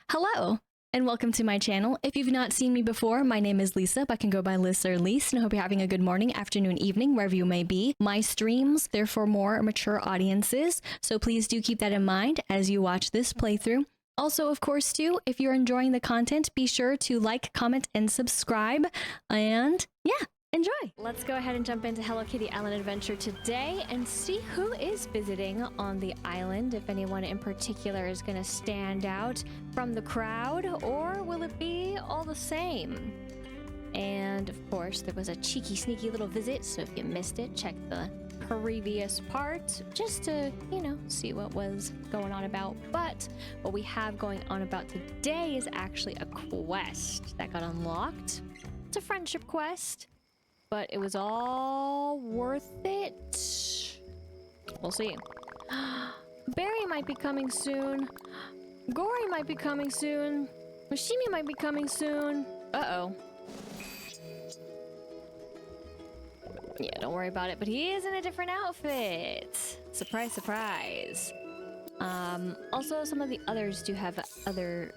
Hello, and welcome to my channel. If you've not seen me before, my name is Lisa, but I can go by Liz or Lise, and I hope you're having a good morning, afternoon, evening, wherever you may be. My streams, they're for more mature audiences, so please do keep that in mind as you watch this playthrough. Also, of course, too, if you're enjoying the content, be sure to like, comment, and subscribe, and yeah, enjoy! Let's go ahead and jump into Hello Kitty Island Adventure today and see who is visiting on the island, if anyone in particular is going to stand out from the crowd, or will it be all the same? And of course, there was a cheeky, sneaky little visit, so if you missed it, check the previous part just to, you know, see what was going on about. But what we have going on about today is actually a quest that got unlocked. It's a friendship quest, but it was all worth it. We'll see. Barry might be coming soon. Gory might be coming soon. Mashimi might be coming soon. Uh-oh. Yeah, don't worry about it, but he is in a different outfit. Surprise, surprise. Also, some of the others do have other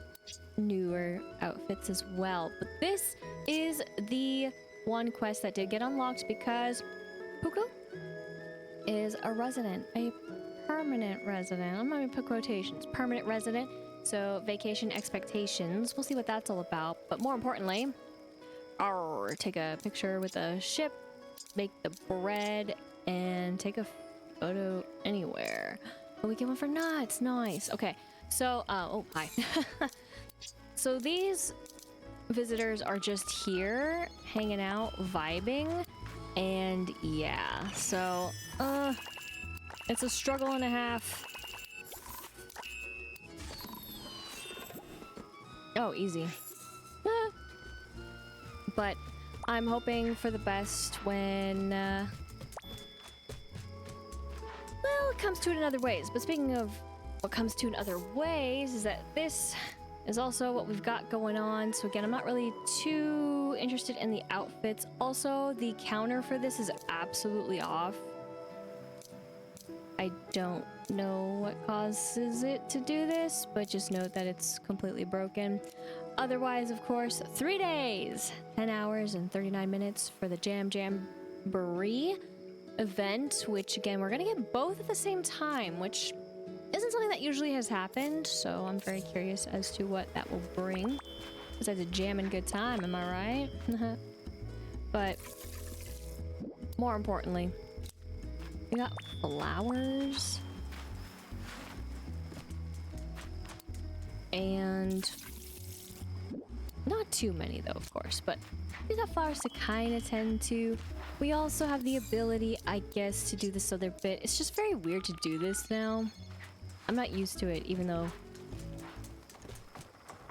newer outfits as well, but this is the one quest that did get unlocked because Puku is a resident, a permanent resident. I'm not gonna put quotations, permanent resident. So vacation expectations. We'll see what that's all about. But more importantly, take a picture with a ship, make the bread, and take a photo anywhere. Oh, we get one for nuts. Nice. Okay. So, oh, hi. So these visitors are just here, hanging out, vibing, and yeah, so, it's a struggle and a half. Oh, easy. But I'm hoping for the best when, well, it comes to it in other ways. But speaking of what comes to in other ways, is that this is also what we've got going on. So again, I'm not really too interested in the outfits. Also, the counter for this is absolutely off. I don't know what causes it to do this, but just note that it's completely broken. Otherwise, of course, 3 days, 10 hours and 39 minutes for the Jam Jamboree event, which again, we're gonna get both at the same time, which isn't something that usually has happened, so I'm very curious as to what that will bring. Besides a jam and good time, am I right? But more importantly, we got flowers. And not too many though, of course, but we got flowers to kind of tend to. We also have the ability, I guess, to do this other bit. It's just very weird to do this now. I'm not used to it, even though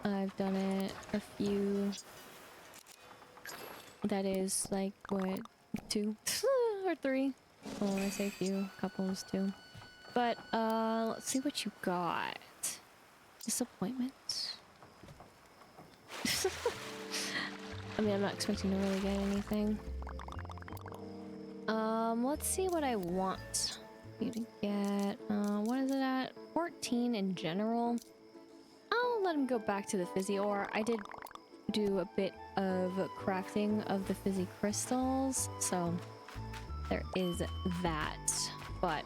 I've done it a few. That is like, what, 2 or 3? Oh, I say a few, couples too. But, let's see what you got. Disappointment. I mean, I'm not expecting to really get anything. Let's see what I want you to get. What is it at? 14 in general. I'll let him go back to the fizzy ore. I did do a bit of crafting of the fizzy crystals, so there is that. But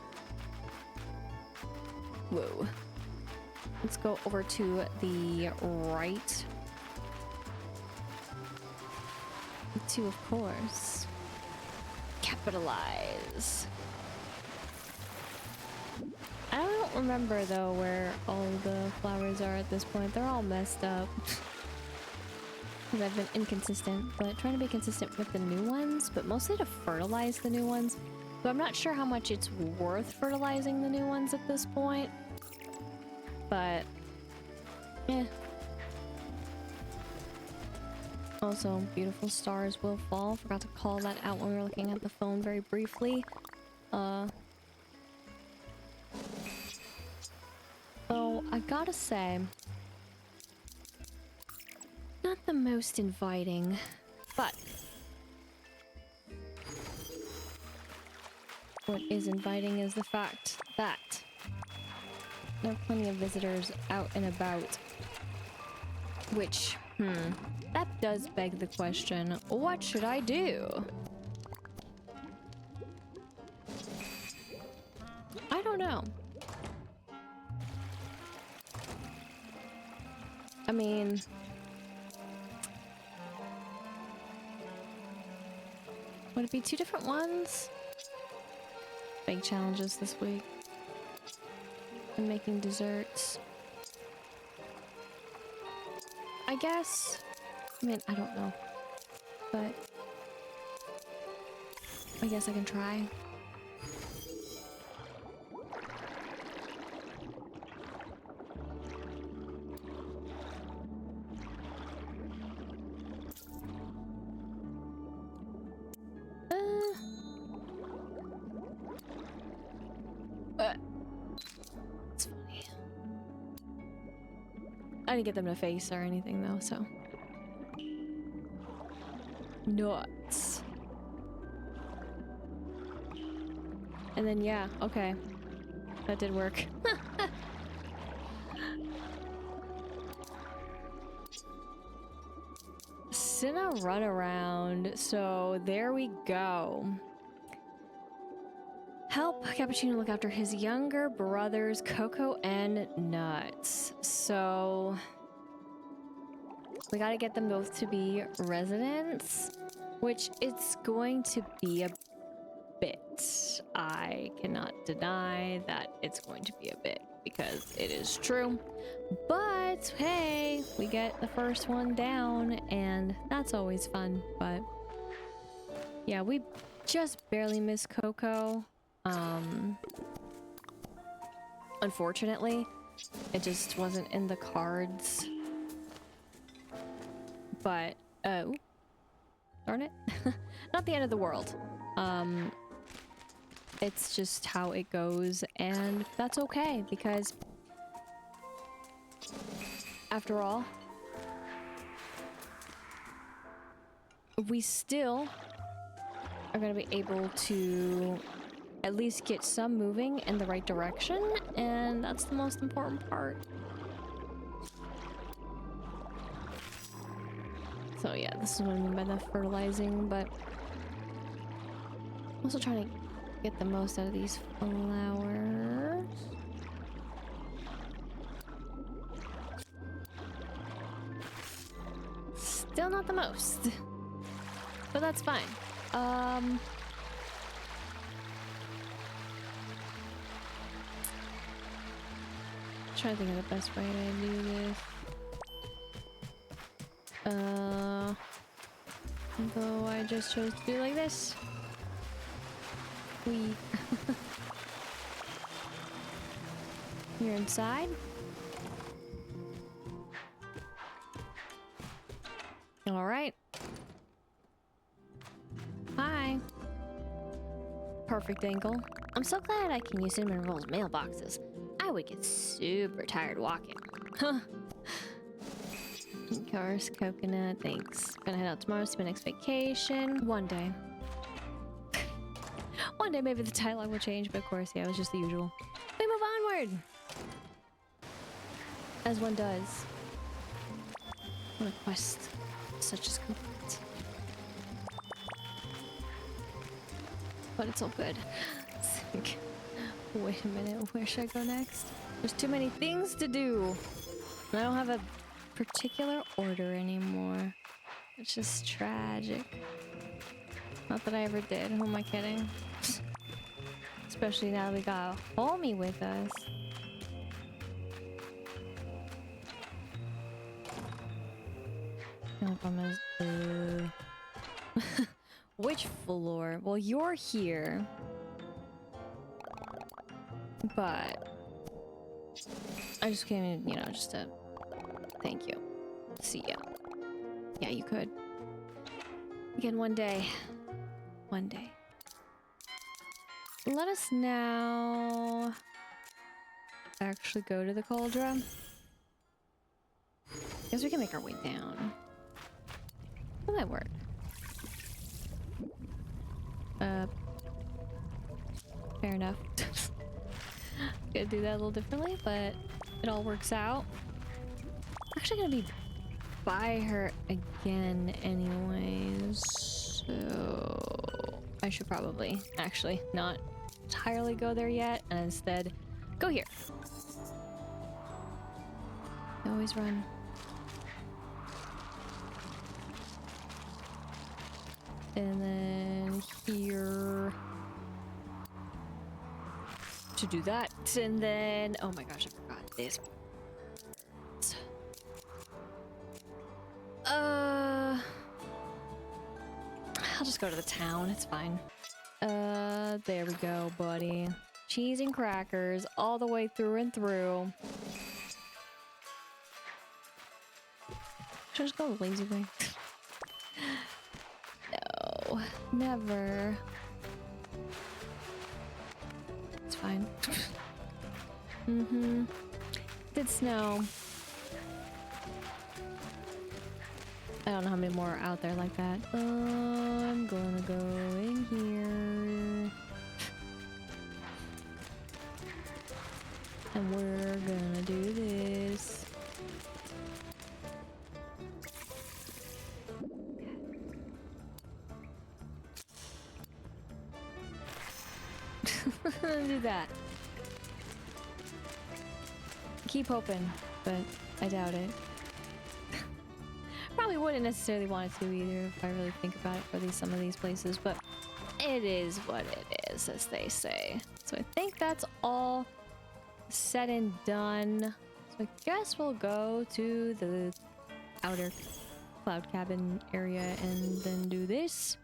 whoa, let's go over to the right. To, of course, capitalize. I don't remember though where all the flowers are at this point. They're all messed up. Because I've been inconsistent, but trying to be consistent with the new ones, but mostly to fertilize the new ones. So I'm not sure how much it's worth fertilizing the new ones at this point. But, eh. Also, beautiful stars will fall. Forgot to call that out when we were looking at the phone very briefly. So, I gotta say, not the most inviting, but what is inviting is the fact that there are plenty of visitors out and about. Which, that does beg the question, what should I do? I don't know. I mean, would it be 2 different ones? Big challenges this week. And making desserts. I guess. I mean, I don't know. But I guess I can try. It's funny. I didn't get them to face or anything though, so. Nuts. And then yeah, okay. That did work. Cinna runaround. So there we go. Help Cappuccino look after his younger brothers, Coco and Nuts. So we gotta get them both to be residents, which it's going to be a bit. I cannot deny that it's going to be a bit because it is true. But hey, we get the first one down and that's always fun. But yeah, we just barely missed Coco. Unfortunately, it just wasn't in the cards. But, oh, darn it. Not the end of the world. It's just how it goes, and that's okay, because after all, we still are going to be able to at least get some moving in the right direction, and that's the most important part. So yeah, this is what I mean by the fertilizing, but I'm also trying to get the most out of these flowers. Still not the most, but that's fine. Trying to think of the best way to do this. Though I just chose to do like this. You're inside. All right. Hi. Perfect angle. I'm so glad I can use Cinnamon Roll's mailboxes. I would get super tired walking. Huh. Of course, coconut, thanks. Gonna head out tomorrow, see my next vacation. One day. One day maybe the dialogue will change, but of course, yeah, it was just the usual. We move onward! As one does. What a quest such as complete. But it's all good. Wait a minute, where should I go next? There's too many things to do. I don't have a particular order anymore. It's just tragic. Not that I ever did. Who am I kidding? Especially now that we got a homie with us. No problem is, which floor? Well, you're here. But I just came in, you know, just to thank you. See ya. Yeah, you could. Again, one day. One day. Let us now actually go to the cauldron. Guess we can make our way down. Will that work? Fair enough. Gonna do that a little differently, but it all works out. I'm actually gonna be buy her again anyways, so I should probably actually not entirely go there yet and instead go here. I always run. And then here to do that. And then, oh my gosh, I forgot this. I'll just go to the town, it's fine. There we go, buddy. Cheese and crackers all the way through and through. Should I just go the lazy way? No, never. It's fine. Mm-hmm. Did snow. I don't know how many more are out there like that. I'm gonna go in here. And we're gonna do this. Do that. Keep hoping, but I doubt it. Probably wouldn't necessarily want it to either if I really think about it for some of these places, but it is what it is, as they say. So I think that's all said and done. So I guess we'll go to the outer cloud cabin area and then do this.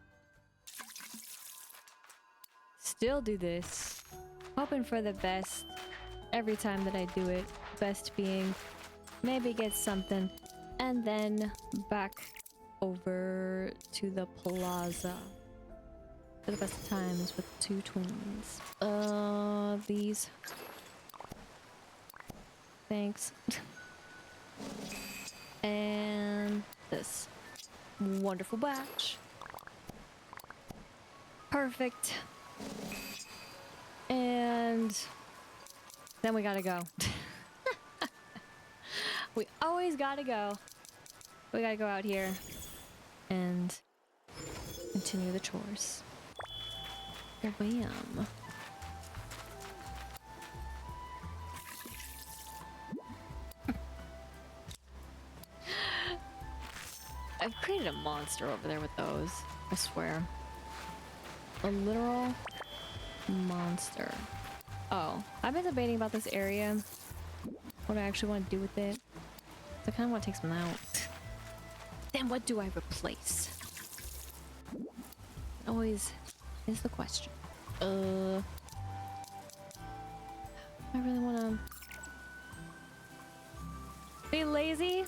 Still do this. Hoping for the best every time that I do it. Best being maybe get something. And then back over to the plaza for the best of times with two twins. These. Thanks. And this wonderful batch. Perfect. And then we gotta go. We always gotta go. We gotta go out here and continue the chores. Oh, bam. I've created a monster over there with those, I swear. A literal monster. Oh, I've been debating about this area. What I actually want to do with it. So I kind of want to take some out. Then what do I replace? Always is the question. I really want to be lazy.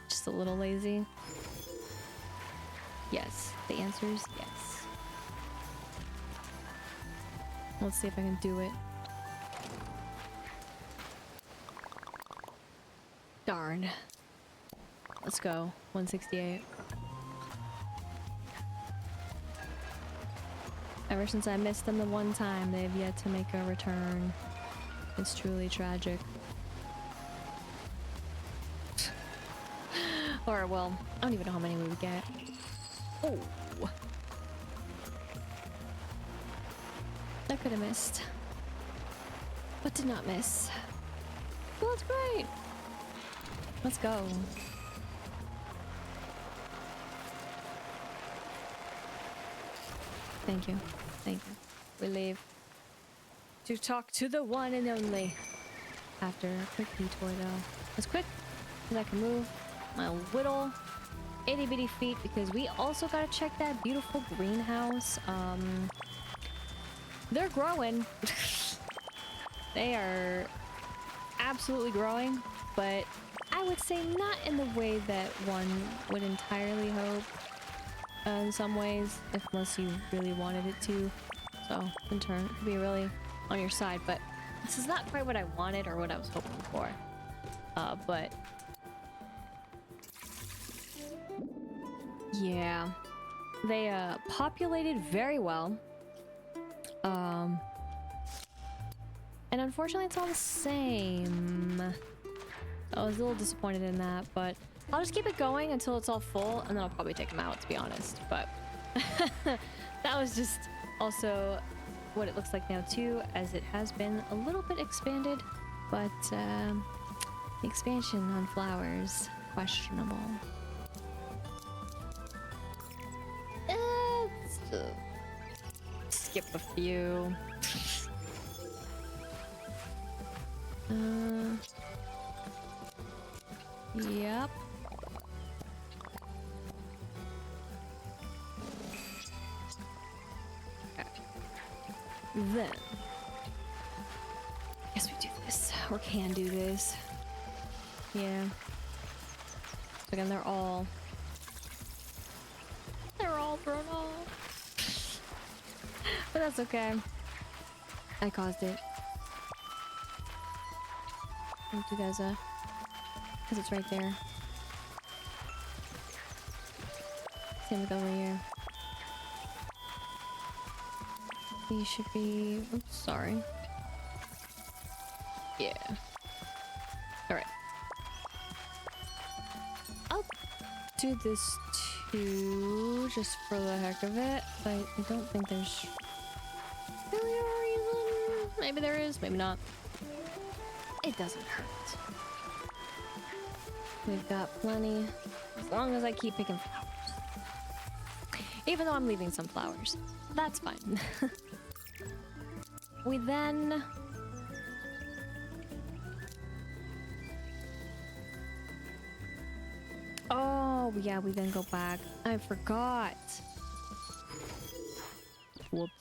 Just a little lazy. Yes, the answer is yes. Let's see if I can do it. Darn. Let's go. 168. Ever since I missed them the one time, they've yet to make a return. It's truly tragic. Or, well, I don't even know how many we would get. Oh! I could have missed. But did not miss. Well, that's great! Let's go. Thank you. Thank you. We leave to talk to the one and only. After a quick detour, though. As quick as I can move my little itty bitty feet, because we also gotta check that beautiful greenhouse. They're growing. They are absolutely growing, but I would say not in the way that one would entirely hope. In some ways, unless you really wanted it to. So, in turn, it could be really on your side, but this is not quite what I wanted or what I was hoping for. But yeah, they populated very well. And unfortunately, it's all the same. I was a little disappointed in that, but I'll just keep it going until it's all full, and then I'll probably take them out, to be honest. But that was just also what it looks like now too, as it has been a little bit expanded, but the expansion on flowers, questionable. Skip a few. Yep. Okay. Then, I guess we do this, or can do this. Yeah. So again, they're all thrown off. But that's okay. I caused it. I'll do those, because it's right there. Same with over here. These should be... Oops, sorry. Yeah. Alright. I'll do this too, just for the heck of it, but I don't think there's really a reason. Maybe there is, maybe not. It doesn't hurt. We've got plenty, as long as I keep picking flowers. Even though I'm leaving some flowers. That's fine. We then... Oh, yeah, we then go back. I forgot. Whoops.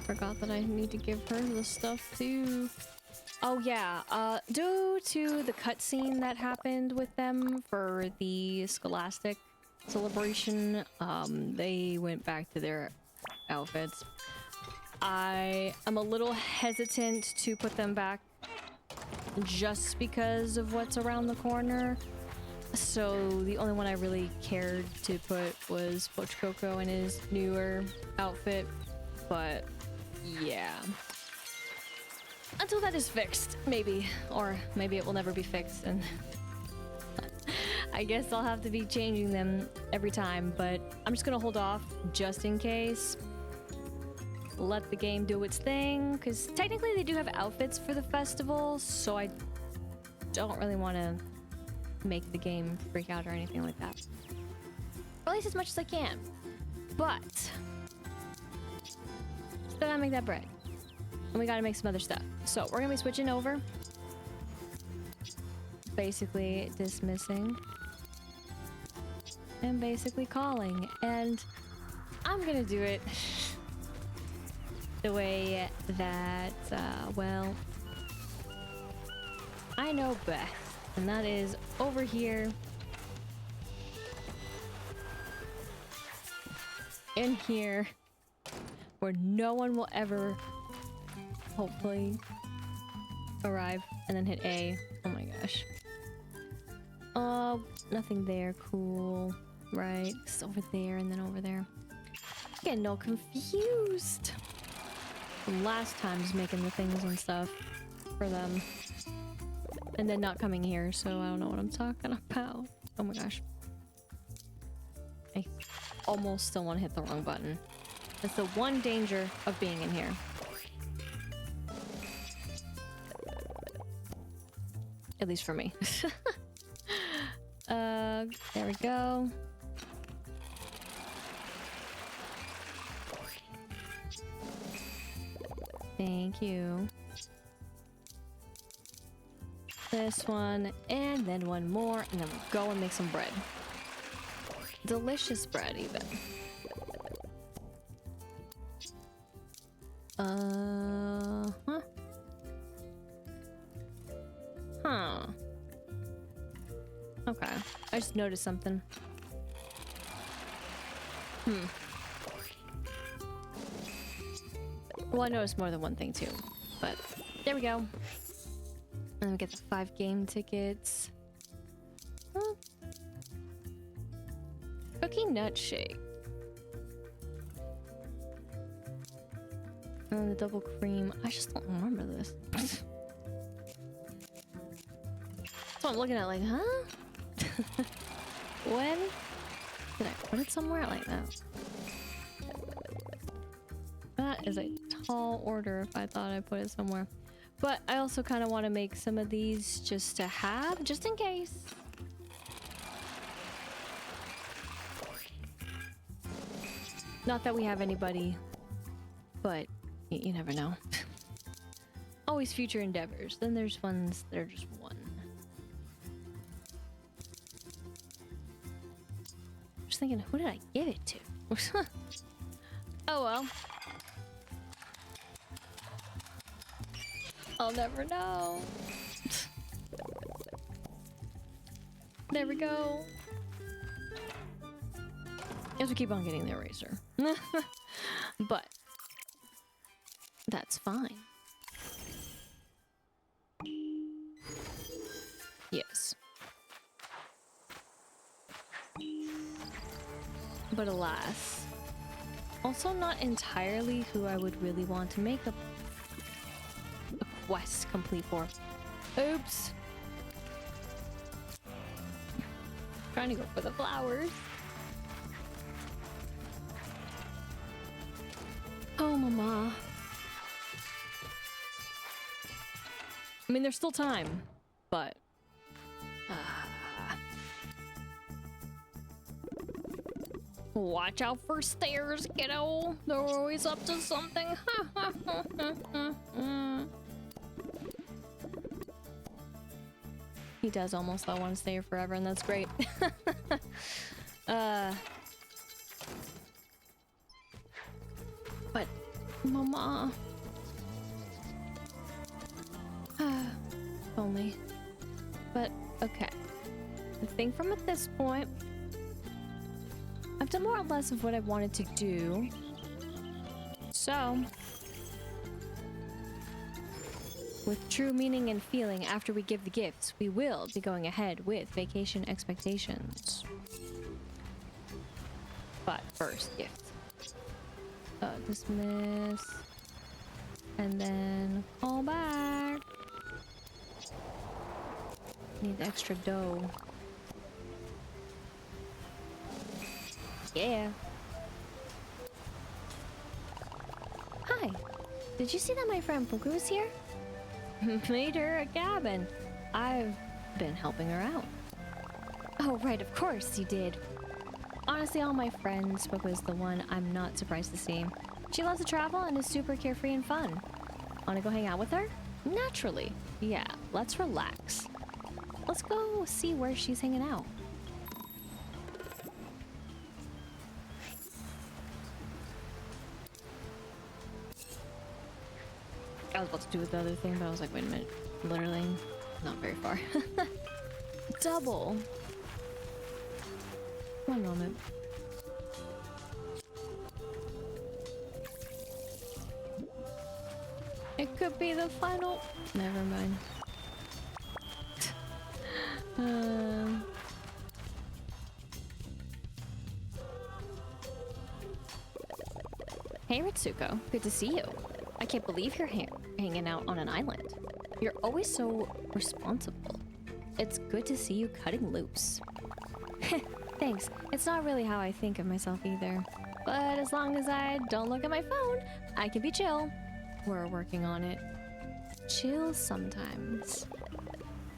Forgot that I need to give her the stuff too. Oh yeah, due to the cutscene that happened with them for the Scholastic celebration, they went back to their outfits. I am a little hesitant to put them back just because of what's around the corner. So the only one I really cared to put was Retsuko in his newer outfit, but yeah. Until that is fixed, maybe. Or maybe it will never be fixed, and I guess I'll have to be changing them every time, but I'm just gonna hold off just in case. Let the game do its thing, because technically they do have outfits for the festival, so I don't really want to make the game freak out or anything like that. Or at least as much as I can. But still gotta make that bread. And we gotta make some other stuff. So we're gonna be switching over. Basically dismissing. And basically calling. And I'm gonna do it the way that, well, I know best. And that is over here. In here. Where no one will ever, hopefully, arrive. And then hit A. Oh my gosh. Oh, nothing there. Cool. Right. It's over there and then over there. Getting all confused. From last time just making the things and stuff for them. And then not coming here, so I don't know what I'm talking about. Oh my gosh. I almost still want to hit the wrong button. That's the one danger of being in here. At least for me. There we go. Thank you. This one, and then one more, and then we'll go and make some bread. Delicious bread, even. Huh? Huh. Okay. I just noticed something. Well, I noticed more than one thing too, but there we go. And then we get the 5 game tickets. Huh. Cookie nut shake. And the double cream. I just don't remember this. So I'm looking at like, huh? When? Did I put it somewhere like that? That is a tall order if I thought I put it somewhere. But I also kind of want to make some of these just to have, just in case. Not that we have anybody, but you never know. Always future endeavors. Then there's ones that are just one. Just thinking, who did I give it to? Oh well. I'll never know. There we go. Guess we keep on getting the eraser. But that's fine. Yes. But alas, also not entirely who I would really want to make a quest complete for. Oops. Trying to go for the flowers. Oh, mama. I mean, there's still time, but... Watch out for stairs, kiddo. They're always up to something. He does almost want to stay here forever, and that's great. But, mama. Only. But, okay. I think from at this point, I've done more or less of what I wanted to do. So, with true meaning and feeling after we give the gifts, we will be going ahead with vacation expectations. But first, gift. Dismiss. And then call back. Need extra dough. Yeah. Hi. Did you see that my friend Fuku is here? Made her a cabin. I've been helping her out. Oh, right, of course you did. Honestly, all my friends, Fuku is the one I'm not surprised to see. She loves to travel and is super carefree and fun. Wanna go hang out with her? Naturally. Yeah, let's relax. Let's go see where she's hanging out. I was about to do with the other thing, but I was like, wait a minute. Literally, not very far. Double. 1 moment. It could be the final. Never mind. Hey Retsuko, good to see you. I can't believe you're hanging out on an island. You're always so responsible. It's good to see you cutting loose. Thanks. It's not really how I think of myself either. But as long as I don't look at my phone, I can be chill. We're working on it. Chill sometimes.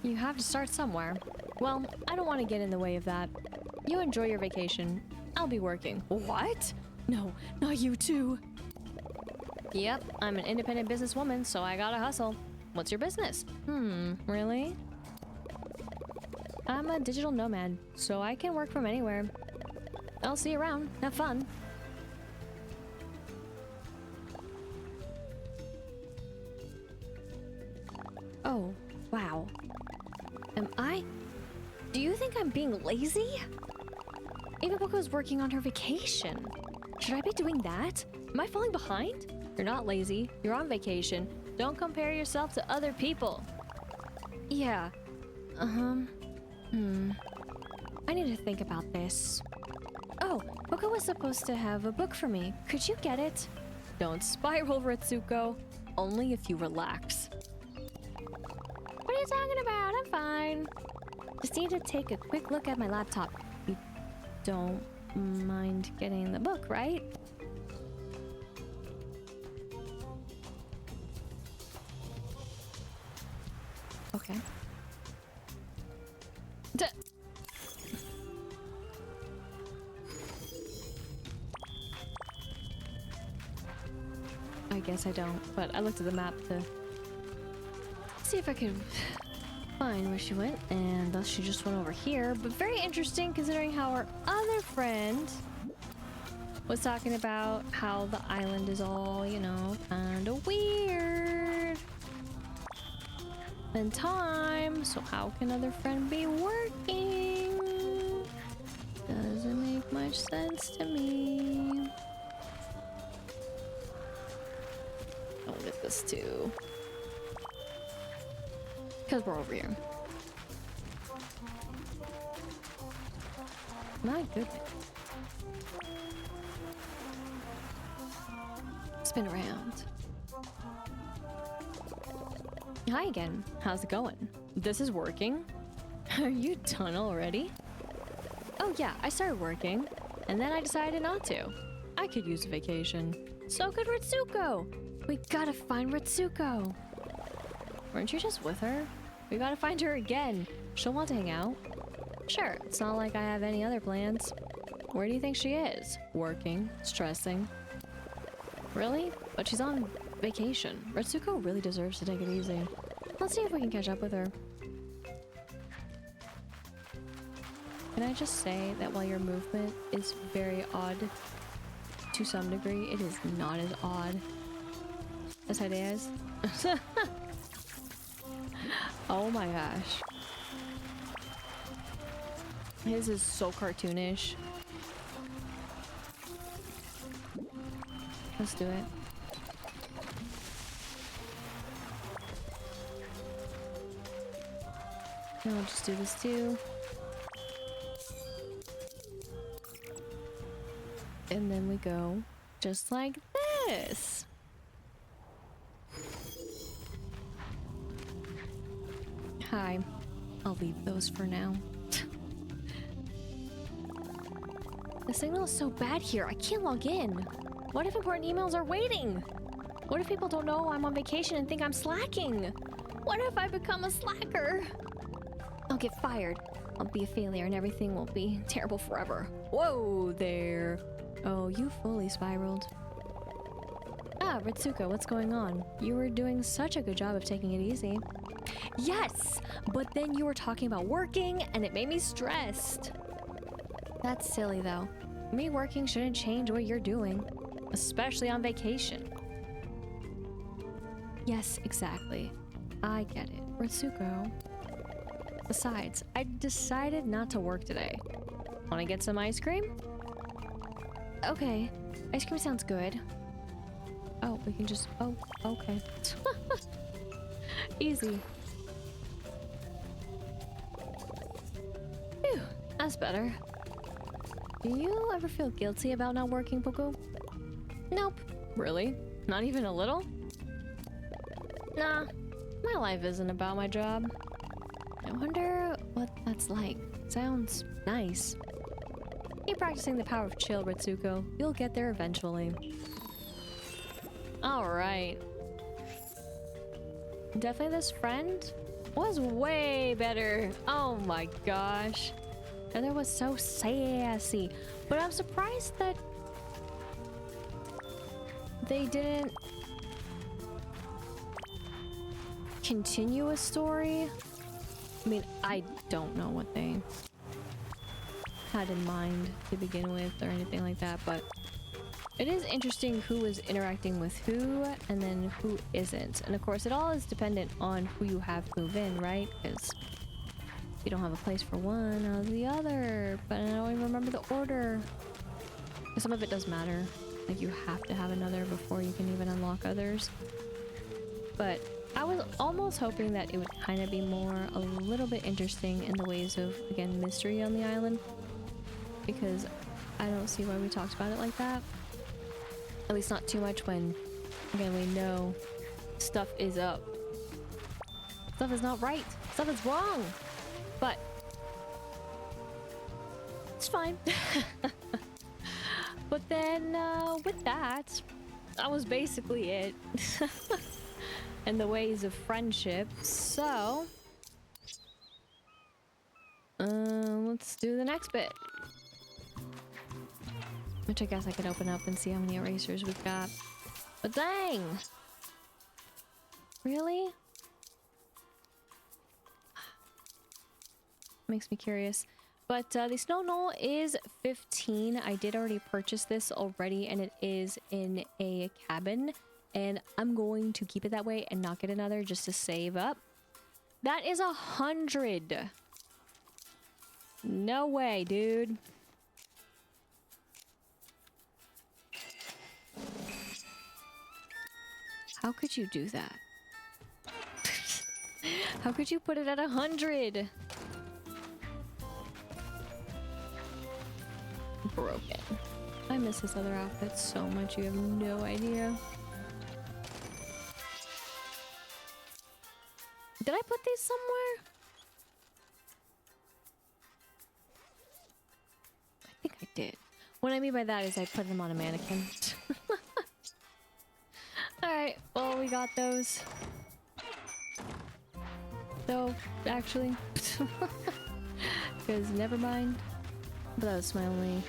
You have to start somewhere. Well, I don't want to get in the way of that. You enjoy your vacation. I'll be working. What? No, not you too. Yep, I'm an independent businesswoman, so I gotta hustle. What's your business? Really? I'm a digital nomad, so I can work from anywhere. I'll see you around. Have fun. Oh, wow. Do you think I'm being lazy? Even Poco's working on her vacation. Should I be doing that? Am I falling behind? You're not lazy. You're on vacation. Don't compare yourself to other people. Yeah. I need to think about this. Oh, Poco was supposed to have a book for me. Could you get it? Don't spiral, Retsuko. Only if you relax. What are you talking about? I'm fine. Just need to take a quick look at my laptop. You don't mind getting the book, right? Okay. I guess I don't, but I looked at the map to see if I could find where she went, and thus she just went over here. But very interesting considering how our other friend was talking about how the island is all, you know, kind of weird. In time, so how can other friend be working? Doesn't make much sense to me. I'll get this too. Because we're over here. My goodness. Spin around. Hi again. How's it going? This is working. Are you done already? Oh yeah, I started working, and then I decided not to. I could use a vacation. So could Retsuko! We gotta find Retsuko! Weren't you just with her? We gotta find her again. She'll want to hang out. Sure, it's not like I have any other plans. Where do you think she is? Working, stressing. Really? But she's on vacation. Retsuko really deserves to take it easy. Let's see if we can catch up with her. Can I just say that while your movement is very odd to some degree, it is not as odd as Hidea's? Oh my gosh. His is so cartoonish. Let's do it. And I'll just do this too. And then we go just like this. Hi. I'll leave those for now. The signal is so bad here. I can't log in. What if important emails are waiting? What if people don't know I'm on vacation and think I'm slacking? What if I become a slacker? I'll get fired. I'll be a failure and everything will be terrible forever. Whoa there. Oh, you fully spiraled. Ah, Retsuko, what's going on? You were doing such a good job of taking it easy. Yes, but then you were talking about working and it made me stressed. That's silly though. Me working shouldn't change what you're doing, especially on vacation. Yes, exactly. I get it. Retsuko. Besides, I decided not to work today. Want to get some ice cream? Okay. Ice cream sounds good. Oh, we can just... Oh, okay. Easy. Phew, that's better. Do you ever feel guilty about not working, Puku? Nope. Really? Not even a little? Nah. My life isn't about my job. I wonder what that's like. Sounds nice. Keep practicing the power of chill, Retsuko. You'll get there eventually. Alright. Definitely this friend was way better. Oh my gosh. Heather was so sassy. But I'm surprised that they didn't continue a story. I mean, I don't know what they had in mind to begin with or anything like that, but it is interesting who is interacting with who and then who isn't. And of course, it all is dependent on who you have move in, right? Because you don't have a place for one or the other, but I don't even remember the order. Some of it does matter. Like, you have to have another before you can even unlock others. But I was almost hoping that it would kind of be a little bit interesting in the ways of, again, mystery on the island. Because I don't see why we talked about it like that. At least not too much when, again, we know stuff is up. Stuff is not right. Stuff is wrong. But it's fine. But then with that was basically it. And the ways of friendship. So let's do the next bit. Which I guess I could open up and see how many erasers we've got. But dang! Really? Makes me curious. But the snow knoll is 15. I did already purchase this already, and it is in a cabin. And I'm going to keep it that way and not get another just to save up. That is 100. No way, dude. How could you do that? How could you put it at 100? Broken. I miss his other outfit so much, you have no idea. Did I put these somewhere? I think I did. What I mean by that is I put them on a mannequin. Alright, well, we got those. So, actually. Because never mind. But that was my only,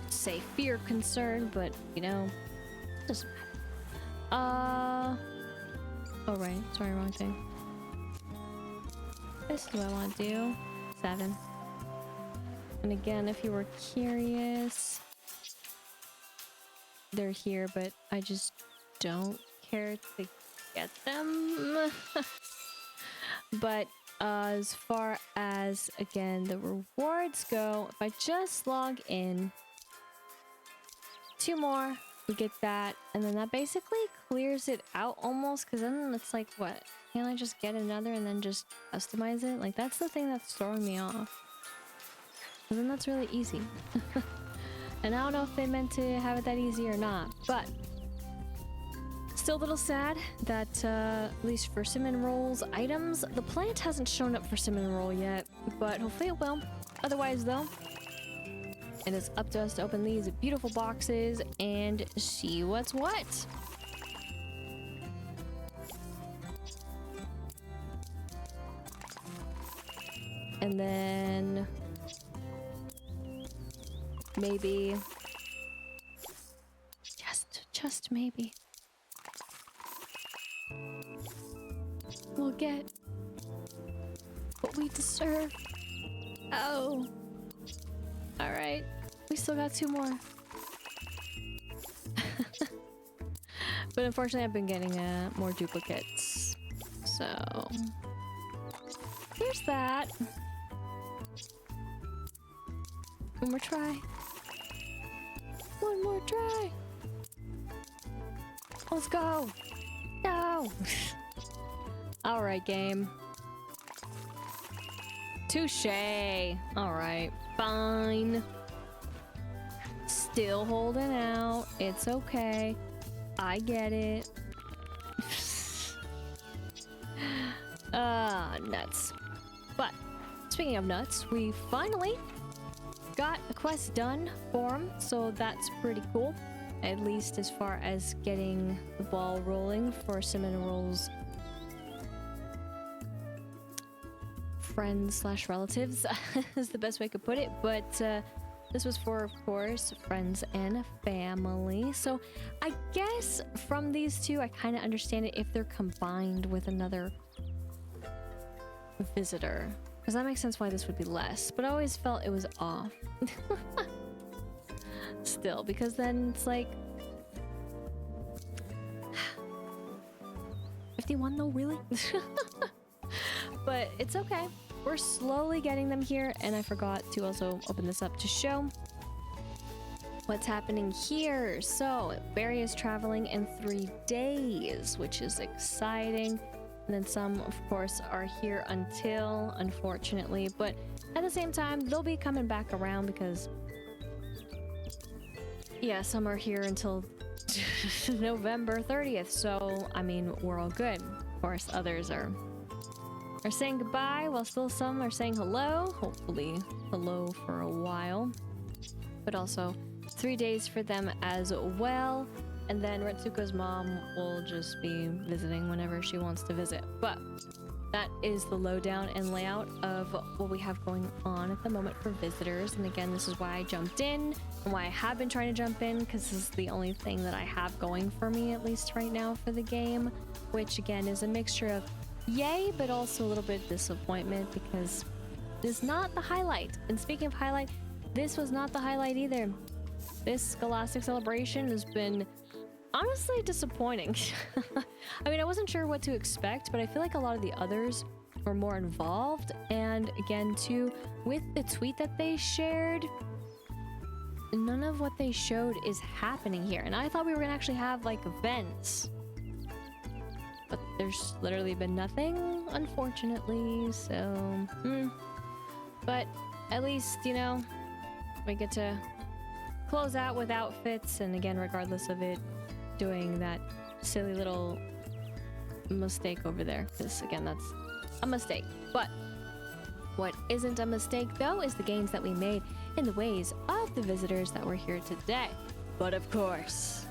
say, fear concern, but, you know, it doesn't matter. Oh, right. Sorry, wrong thing. This is what I want to do. 7. And again, if you were curious, they're here, but I just don't care to get them. But as far as, again, the rewards go, if I just log in, 2 more, we get that, and then that basically clears it out almost, because then it's like, what? Can't I just get another and then just customize it? Like, that's the thing that's throwing me off. And then that's really easy. And I don't know if they meant to have it that easy or not, but still a little sad that, at least for cinnamon rolls items, the plant hasn't shown up for cinnamon roll yet, but hopefully it will. Otherwise, though, it is up to us to open these beautiful boxes and see what's what. And then maybe, just maybe, we'll get what we deserve. Oh. Alright. We still got 2 more. But unfortunately I've been getting more duplicates. So here's that. One more try. One more try. Let's go. No. Alright, game. Touche. Alright, fine. Still holding out. It's okay. I get it. Nuts. But speaking of nuts, we finally got a quest done for him, so that's pretty cool. At least as far as getting the ball rolling for cinnamon rolls friends slash relatives is the best way I could put it, but this was for, of course, friends and family. So I guess from these two I kind of understand it if they're combined with another visitor, because that makes sense why this would be less, but I always felt it was off. Still, because then it's like 51 though, really? But it's okay. We're slowly getting them here, and I forgot to also open this up to show what's happening here. So Barry is traveling in 3 days, which is exciting. And then some, of course, are here until, unfortunately, but at the same time, they'll be coming back around because, yeah, some are here until November 30th, so I mean, we're all good. Of course, others are saying goodbye, while still some are saying hello. Hopefully hello for a while. But also 3 days for them as well. And then Retsuko's mom will just be visiting whenever she wants to visit. But that is the lowdown and layout of what we have going on at the moment for visitors. And again, this is why I jumped in and why I have been trying to jump in, because this is the only thing that I have going for me, at least right now, for the game, which again is a mixture of yay, but also a little bit disappointment because this is not the highlight. And speaking of highlight, this was not the highlight either. This Scholastic Celebration has been honestly disappointing. I mean, I wasn't sure what to expect, but I feel like a lot of the others were more involved. And again, too, with the tweet that they shared, none of what they showed is happening here. And I thought we were gonna actually have like events, but there's literally been nothing, unfortunately. So, but at least, you know, we get to close out with outfits, and again, regardless of it doing that silly little mistake over there, because again, that's a mistake. But what isn't a mistake though is the gains that we made in the ways of the visitors that were here today. But of course,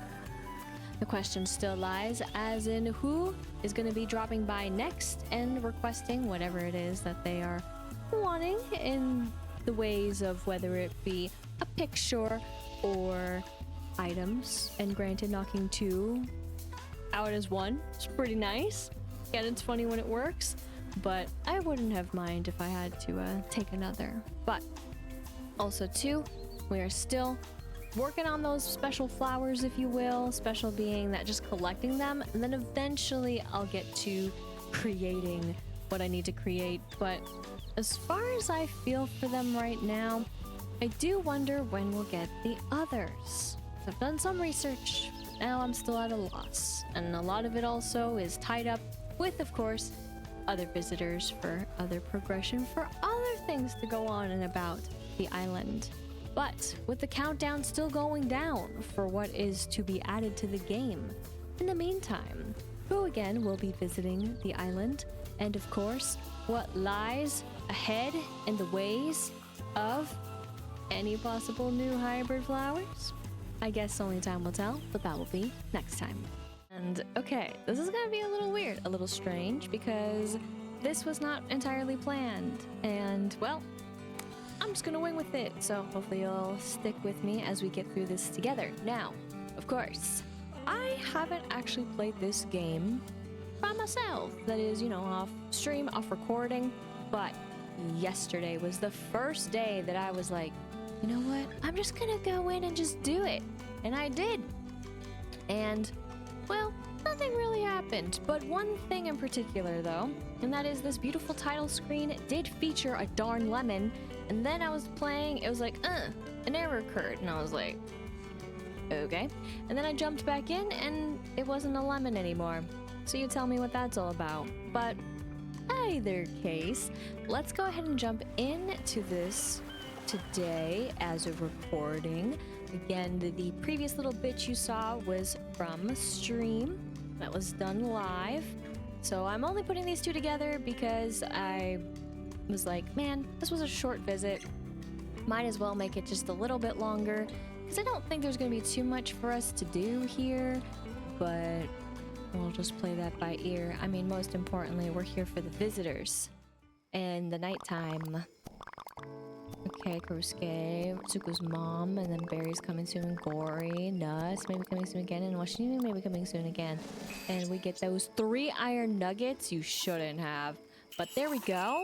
the question still lies as in who is going to be dropping by next and requesting whatever it is that they are wanting in the ways of whether it be a picture or items. And granted, knocking 2 out as 1 is pretty nice. Again, it's funny when it works, but I wouldn't have mind if I had to take another. But also too, we are still working on those special flowers, if you will. Special being that just collecting them, and then eventually I'll get to creating what I need to create. But as far as I feel for them right now, I do wonder when we'll get the others. I've done some research, now I'm still at a loss. And a lot of it also is tied up with, of course, other visitors for other progression, for other things to go on and about the island. But with the countdown still going down for what is to be added to the game, in the meantime, who again will be visiting the island, and of course, what lies ahead in the ways of any possible new hybrid flowers? I guess only time will tell, but that will be next time. And okay, this is gonna be a little weird, a little strange, because this was not entirely planned. And well, I'm just gonna wing with it. So hopefully you'll stick with me as we get through this together. Now, of course, I haven't actually played this game by myself. That is, you know, off stream, off recording. But yesterday was the first day that I was like, you know what? I'm just gonna go in and just do it. And I did. And, well, nothing really happened. But one thing in particular, though, and that is this beautiful title screen did feature a darn lemon. And then I was playing, it was like, an error occurred. And I was like, okay. And then I jumped back in and it wasn't a lemon anymore. So you tell me what that's all about. But either case, let's go ahead and jump into this today as a recording. Again, the previous little bit you saw was from a stream that was done live. So I'm only putting these two together because I was like, man, this was a short visit. Might as well make it just a little bit longer, because I don't think there's going to be too much for us to do here, but we'll just play that by ear. I mean, most importantly, we're here for the visitors and the nighttime. Okay, Kurusuke, Retsuko's mom, and then Barry's coming soon, Gory, Nuts, maybe coming soon again, and Washington, maybe coming soon again. And we get those 3 iron nuggets you shouldn't have. But there we go.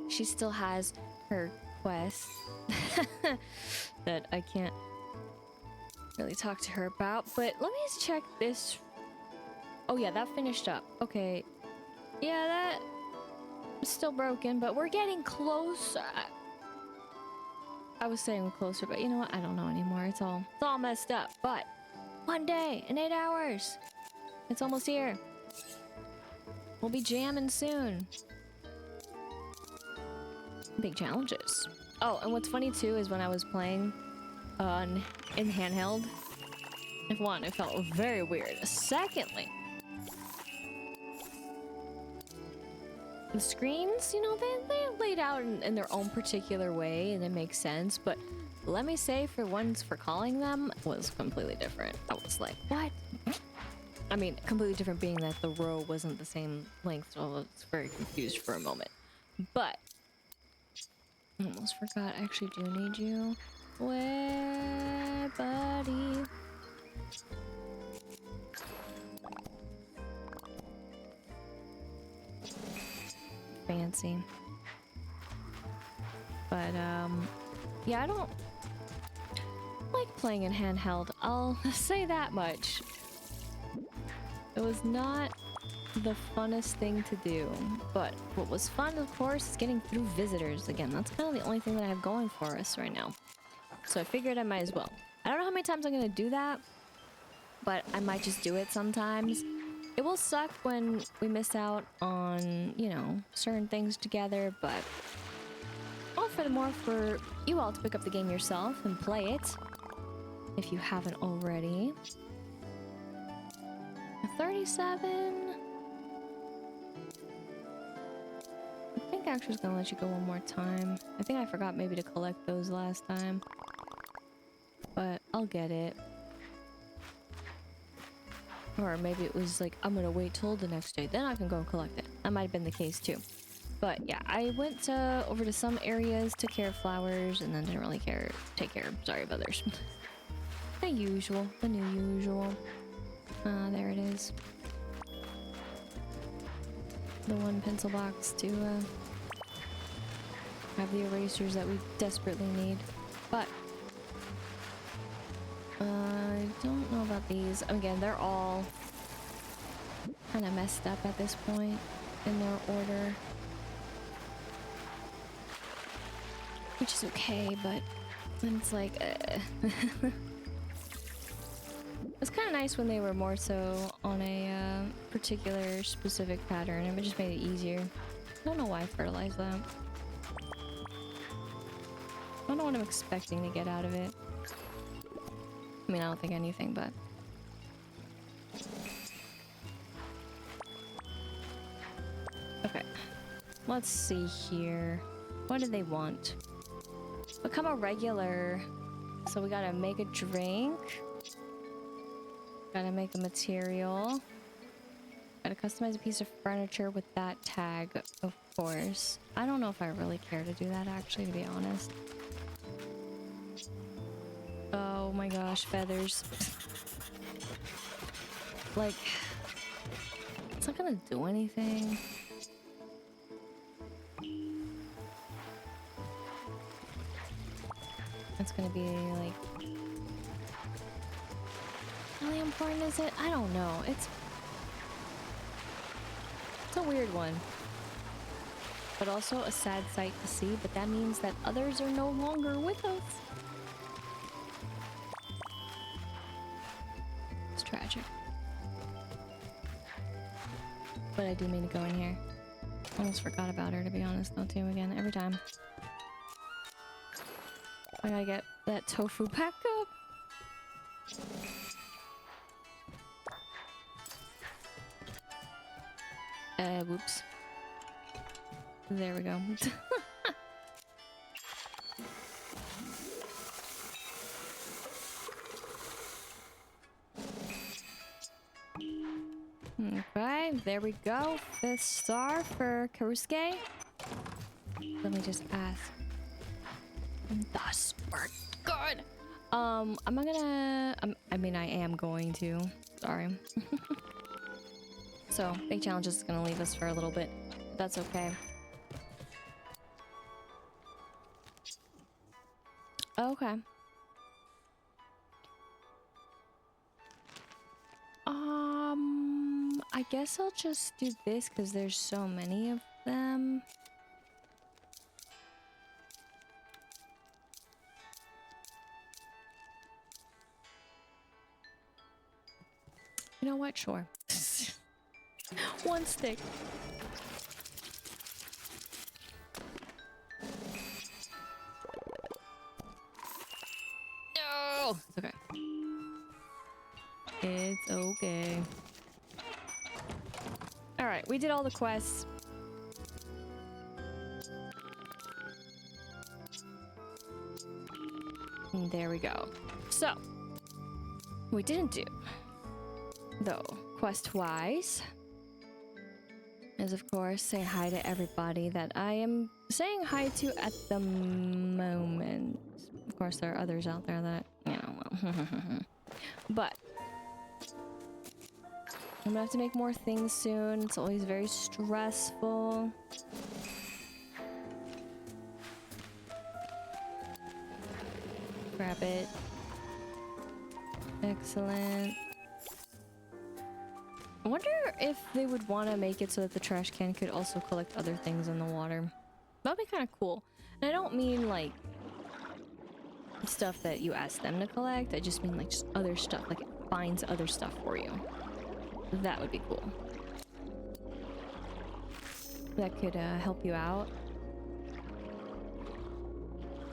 She still has her quest that I can't really talk to her about. But let me just check this. Oh yeah, that finished up. Okay. Yeah, that is still broken, but we're getting close. I was saying we're closer, but you know what? I don't know anymore. It's all messed up. But one day in 8 hours, it's almost here. We'll be jamming soon. Big challenges. Oh, and what's funny too is when I was playing in handheld. If one, it felt very weird. Secondly, the screens, you know, they're laid out in their own particular way, and it makes sense, but let me say, for ones for calling them was completely different. I was like, what? I mean, completely different being that the row wasn't the same length, so I was very confused for a moment. But I almost forgot, I actually do need you. Where, buddy? Fancy. But, yeah, I don't like playing in handheld. I'll say that much. It was not the funnest thing to do, but what was fun, of course, is getting through visitors again. That's kind of the only thing that I have going for us right now. So I figured I might as well. I don't know how many times I'm gonna do that, but I might just do it sometimes. It will suck when we miss out on, you know, certain things together, but all for the more for you all to pick up the game yourself and play it, if you haven't already. 37. I think I actually was gonna let you go one more time. I think I forgot maybe to collect those last time, but I'll get it. Or maybe it was like, I'm gonna wait till the next day, then I can go collect it. That might have been the case too. But yeah, I went over to some areas, took care of flowers, and then didn't really take care, sorry, of others. The usual, the new usual. There it is. The one pencil box to have the erasers that we desperately need. But I don't know about these. Again, they're all kind of messed up at this point in their order. Which is okay, but then it's like, It's kind of nice when they were more so on a particular specific pattern. It just made it easier. I don't know why I fertilized that. I don't know what I'm expecting to get out of it. I mean, I don't think anything, but... Okay. Let's see here. What do they want? Become a regular. So we gotta make a drink. Gotta make a material. Gotta customize a piece of furniture with that tag, of course. I don't know if I really care to do that, actually, to be honest. Oh my gosh, feathers. Like, it's not gonna do anything. It's gonna be like... really important, is it? I don't know. It's a weird one. But also a sad sight to see, but that means that others are no longer with us. It's tragic. But I do mean to go in here. Almost forgot about her, to be honest, though, too, again, every time. I gotta get that tofu back up. Whoops. There we go. Okay, there we go. 5th star for Karusuke. Let me just ask. Thus, we're good. I mean, I am going to. Sorry. So, big challenge is gonna leave us for a little bit. That's okay. Okay. I guess I'll just do this because there's so many of them. You know what? Sure. One stick. Okay. Alright, we did all the quests. And there we go. So, we didn't do, though, quest-wise, is of course say hi to everybody that I am saying hi to at the moment. Of course, there are others out there that, you know, well, but I'm gonna have to make more things soon. It's always very stressful. Grab it. Excellent. I wonder if they would want to make it so that the trash can could also collect other things in the water. That'd be kind of cool. And I don't mean like stuff that you ask them to collect. I just mean like just other stuff. Like it finds other stuff for you. That would be cool. That could help you out.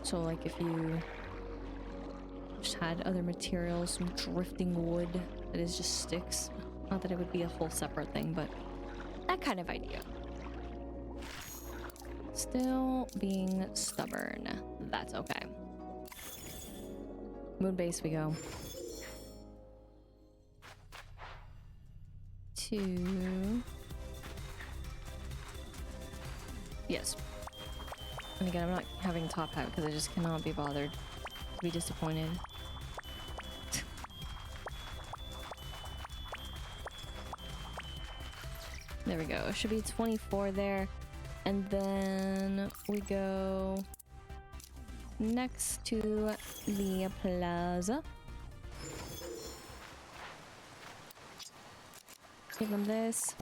So like if you just had other materials, some drifting wood that is just sticks. Not that it would be a whole separate thing, but that kind of idea. Still being stubborn. That's okay. Moon base we go. 2. Yes. And again, I'm not having top hat because I just cannot be bothered to be disappointed. There we go. Should be 24 there. And then we go next to the plaza. Give them this.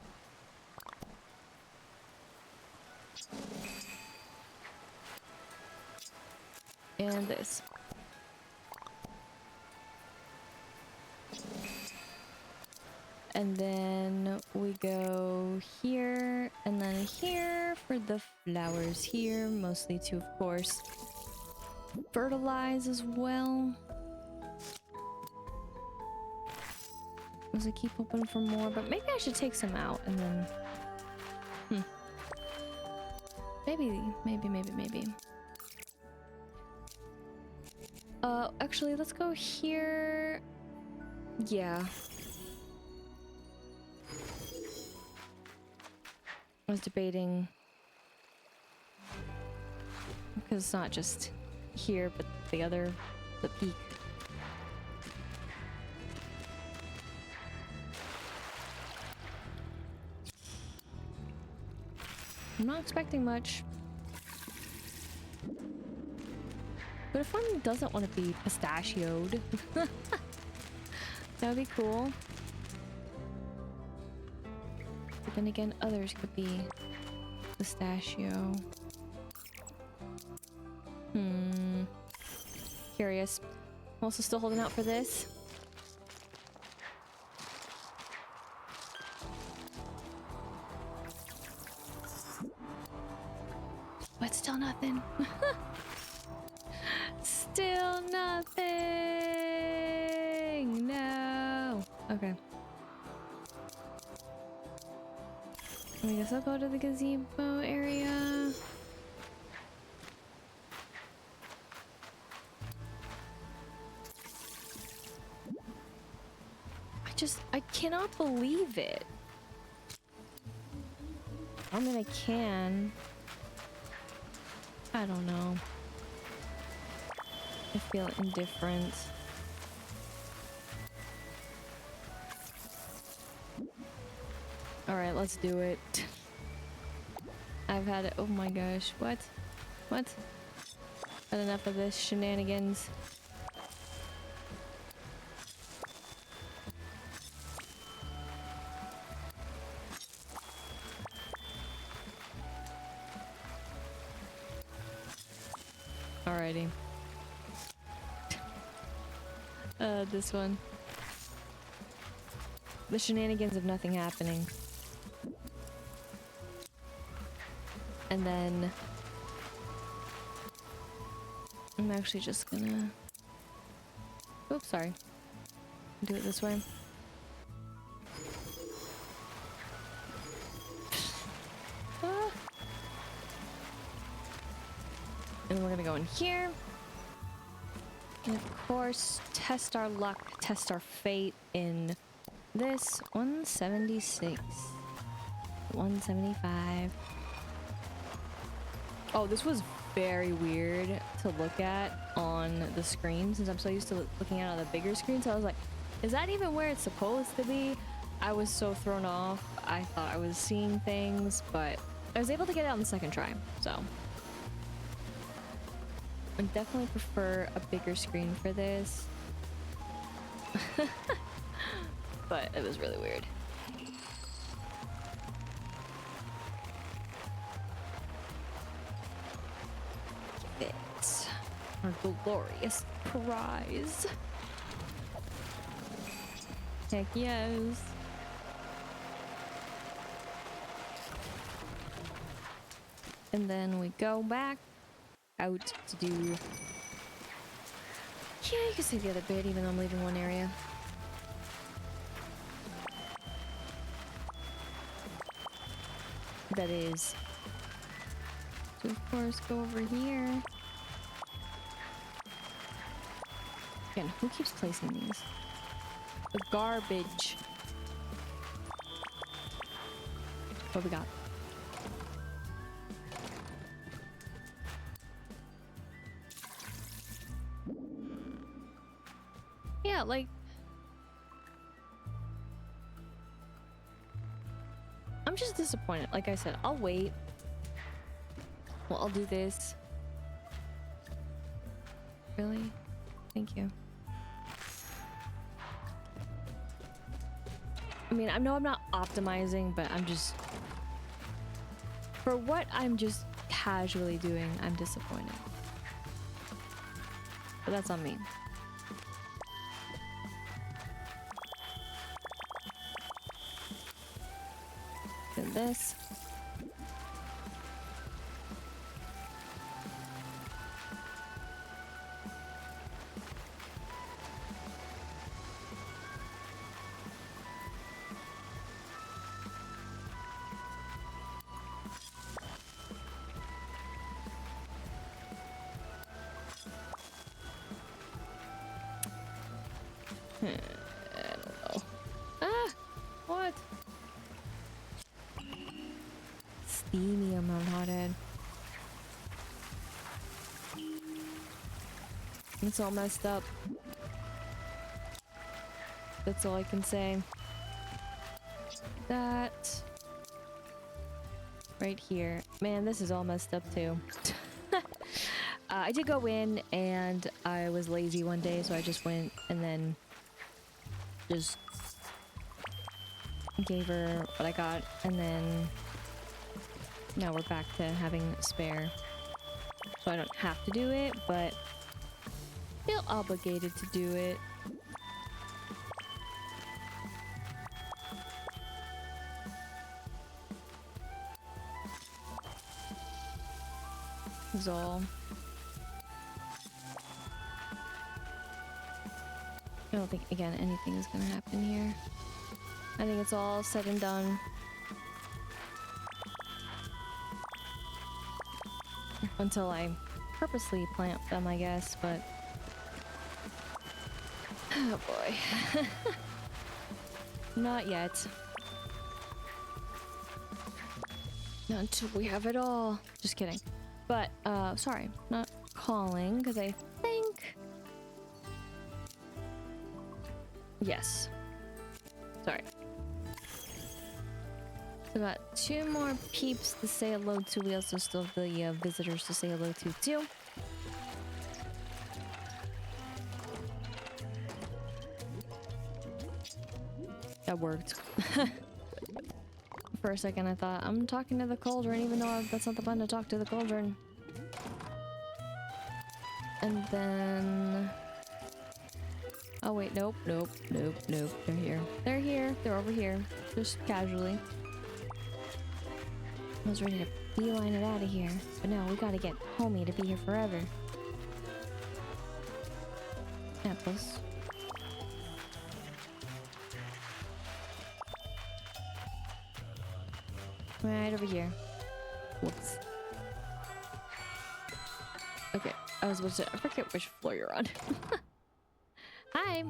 And this. And then we go here and then here for the flowers here, mostly to, of course, fertilize as well. As I keep hoping for more, but maybe I should take some out and then... Maybe. Actually, let's go here. Yeah. I was debating because it's not just here, but the peak. I'm not expecting much. But if one doesn't want to be pistachioed, that would be cool. But then again, others could be pistachio. Curious. I'm also still holding out for this. But still nothing. Still nothing. No. Okay. I guess I'll go to the gazebo area. I cannot believe it. I mean, I can. I don't know. I feel indifferent. Alright, let's do it. I've had it. Oh my gosh. What? What? Had enough of this shenanigans. Alrighty. This one. The shenanigans of nothing happening. And then I'm actually just gonna... Oops, sorry. Do it this way. And we're gonna go in here. And of course, test our luck, test our fate in this 176. 175. Oh, this was very weird to look at on the screen since I'm so used to looking at it on the bigger screen. So I was like, is that even where it's supposed to be? I was so thrown off. I thought I was seeing things, but I was able to get it on the second try. So I definitely prefer a bigger screen for this. But it was really weird. It's our glorious prize. Heck yes. And then we go back out to do... Yeah, you can see the other bit even though I'm leaving one area. That is. So of course go over here. Again, who keeps placing these? The garbage. What we got? Yeah, like... I'm just disappointed. Like I said, I'll wait. Well, I'll do this. Really? Thank you. I mean, I know I'm not optimizing, but I'm just... For what I'm just casually doing, I'm disappointed. But that's on me. And this. I don't know. Ah! What? Steamy, I'm not hot-head. It's all messed up. That's all I can say. That... right here. Man, this is all messed up too. I did go in and I was lazy one day, so I just went and then just gave her what I got, and then now we're back to having spare. So I don't have to do it, but feel obligated to do it. Is all. I don't think, again, anything is gonna happen here. I think it's all said and done. Until I purposely plant them, I guess, but... Oh boy. Not yet. Not until we have it all. Just kidding. But, sorry, not calling, because I think... Yes. Sorry. We got 2 more peeps to say hello to. We also still have the visitors to say hello to, too. That worked. For a second, I thought, I'm talking to the cauldron, even though that's not the button to talk to the cauldron. And then... Oh wait, nope, nope, nope, nope. They're here. They're here. They're over here. Just casually. I was ready to beeline it out of here. But no, we gotta get homie to be here forever. Apples. Right over here. Whoops. Okay, I was supposed to... I forget which floor you're on. Hi!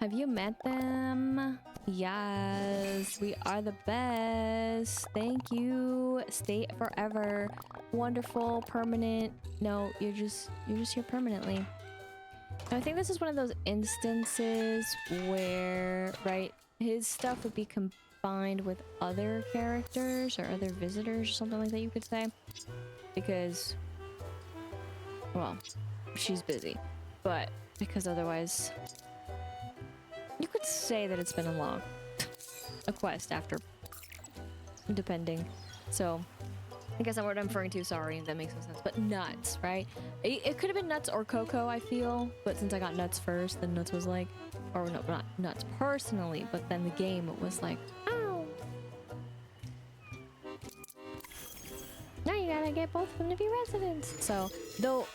Have you met them? Yes, we are the best. Thank you. Stay forever. Wonderful, permanent. No, you're just here permanently. I think this is one of those instances where, right, his stuff would be combined with other characters or other visitors or something like that, you could say. Because, well, she's busy. But because otherwise, you could say that it's been a quest after, depending. So, I guess that's what I'm referring to. Sorry, that makes no sense. But nuts, right? It could have been nuts or Coco, I feel. But since I got nuts first, then nuts was like, or no, not nuts personally, but then the game was like, oh. Now you gotta get both of them to be residents. So, though,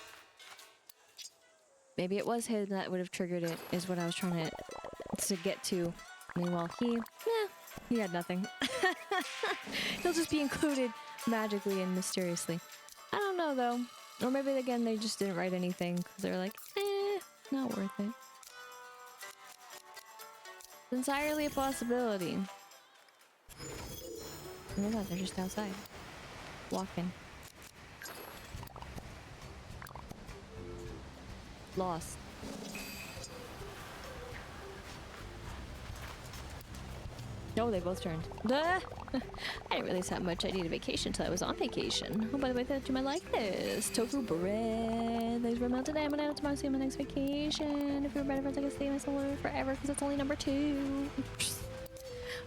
maybe it was him that would have triggered it, is what I was trying to get to. Meanwhile, he had nothing. He'll just be included magically and mysteriously. I don't know though. Or maybe again they just didn't write anything because they're like, not worth it. It's entirely a possibility. Oh my god, they're just outside. Walking. Lost. No, they both turned. Duh! I didn't realize how much I needed vacation until I was on vacation. Oh, by the way, I thought you might like this. Tofu bread. Thanks for meal today. I'm gonna have tomorrow see my next vacation. If you're ready for it, I can stay in my soul forever because it's only number 2.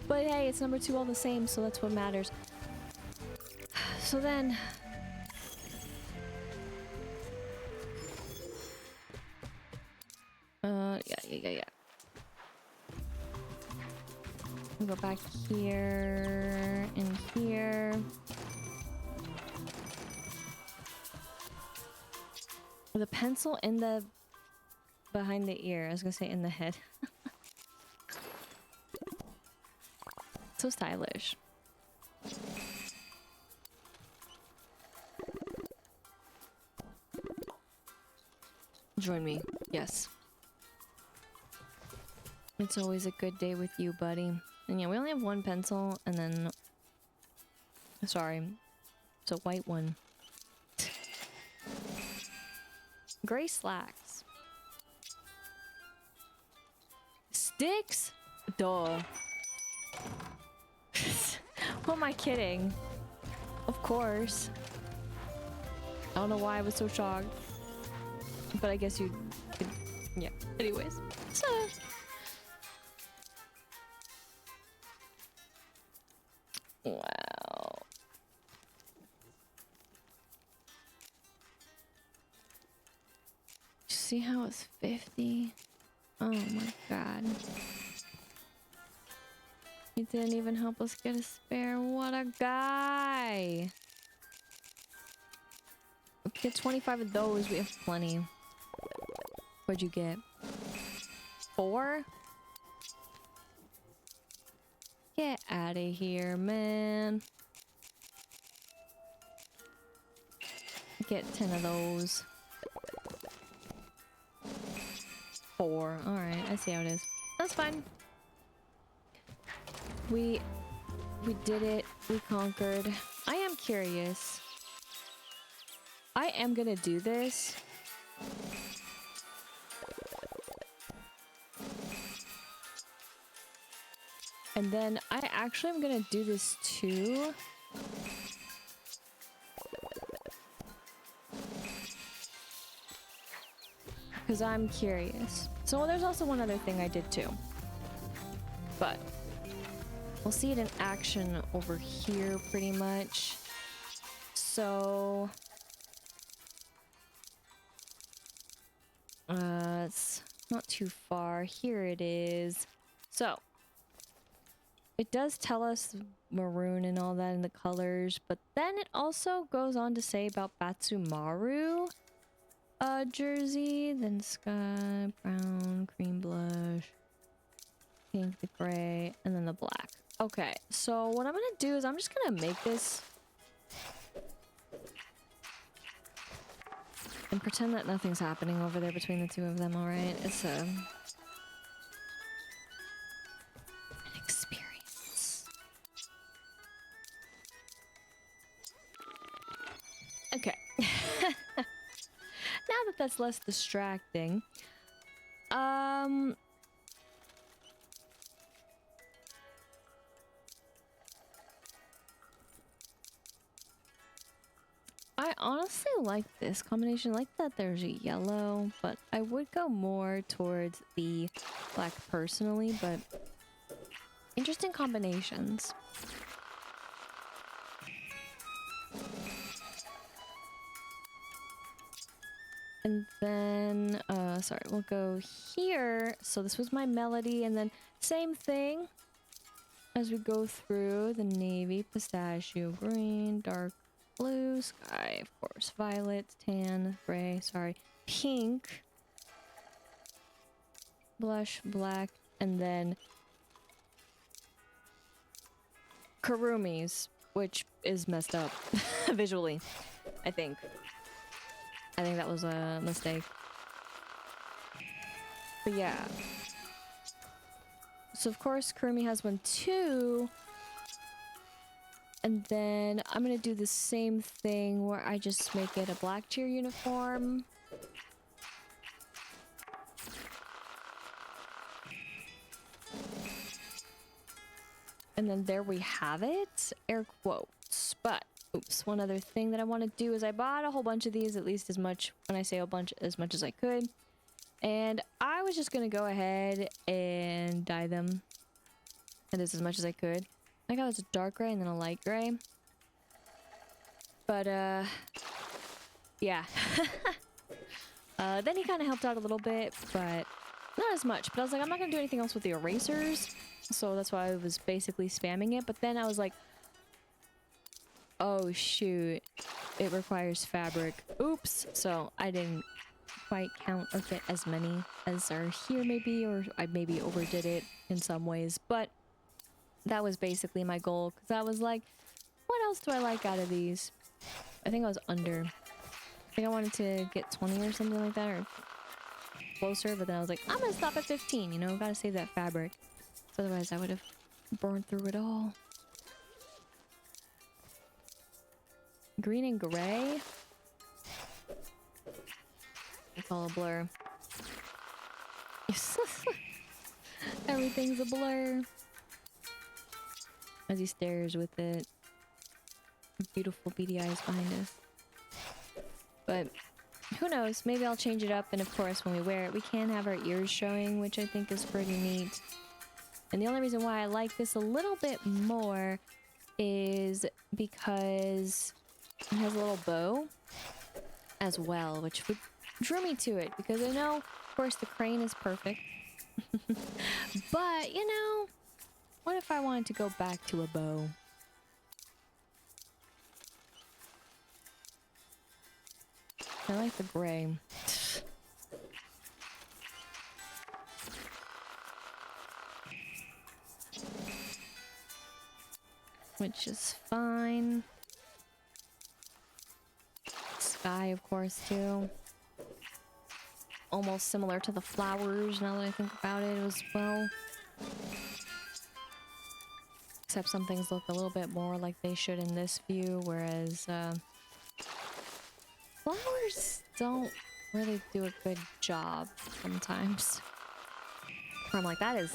But hey, it's number 2 all the same, so that's what matters. So then... Yeah. We'll go back here and here. The pencil in the... behind the ear. I was gonna say in the head. So stylish. Join me. Yes. It's always a good day with you, buddy. And yeah, we only have one pencil, and then... Sorry. It's a white one. Gray slacks. Sticks? Duh. Who am I kidding? Of course. I don't know why I was so shocked. But I guess you could... Yeah. Anyways. So... Wow. See how it's 50? Oh my god. He didn't even help us get a spare. What a guy! Get 25 of those. We have plenty. What'd you get? 4? Get out of here, man. Get 10 of those. 4. Alright, I see how it is. That's fine. We did it. We conquered. I am curious. I am gonna do this. And then I actually am gonna do this too. Because I'm curious. So there's also one other thing I did too. But we'll see it in action over here pretty much. So... it's not too far. Here it is. So... it does tell us maroon and all that in the colors, but then it also goes on to say about Batsumaru jersey, then sky, brown, cream blush, pink, the gray, and then the black. Okay, so what I'm gonna do is I'm just gonna make this And pretend that nothing's happening over there between the two of them, alright? It's an experience. Okay. Now that that's less distracting, I honestly like this combination. I like that there's a yellow, but I would go more towards the black personally, but interesting combinations. And then, sorry, we'll go here. So this was my melody, and then same thing as we go through the navy, pistachio, green, dark blue, sky, of course, violet, tan, gray, sorry, pink, blush, black, and then Kurumi's, which is messed up visually, I think. I think that was a mistake. But yeah. So of course Kurumi has one too. And then I'm gonna do the same thing where I just make it a black cheer uniform. And then there we have it. Air quotes. But oops, one other thing that I want to do is I bought a whole bunch of these, at least as much, when I say a bunch, as much as I could. And I was just going to go ahead and dye them. And this as much as I could. I got a dark gray and then a light gray. But, yeah. Then he kind of helped out a little bit, but not as much. But I was like, I'm not going to do anything else with the erasers. So that's why I was basically spamming it. But then I was like, oh shoot, it requires fabric. Oops. So I didn't quite count or get as many as are here maybe, or I maybe overdid it in some ways. But that was basically my goal, because I was like, what else do I like out of these? I think I was under. I think I wanted to get 20 or something like that, or closer, but then I was like, I'm gonna stop at 15, you know, gotta save that fabric. So otherwise I would have burned through it all. Green and gray? It's all a blur. Everything's a blur. As he stares with it. Beautiful beady eyes behind us. But who knows? Maybe I'll change it up, and of course when we wear it we can have our ears showing, which I think is pretty neat. And the only reason why I like this a little bit more is because it has a little bow as well, which drew me to it, because I know, of course, the crane is perfect. But, you know, what if I wanted to go back to a bow? I like the gray. Which is fine. Sky, of course, too. Almost similar to the flowers, now that I think about it as well. Except some things look a little bit more like they should in this view, whereas flowers don't really do a good job sometimes. Where I'm like, that is,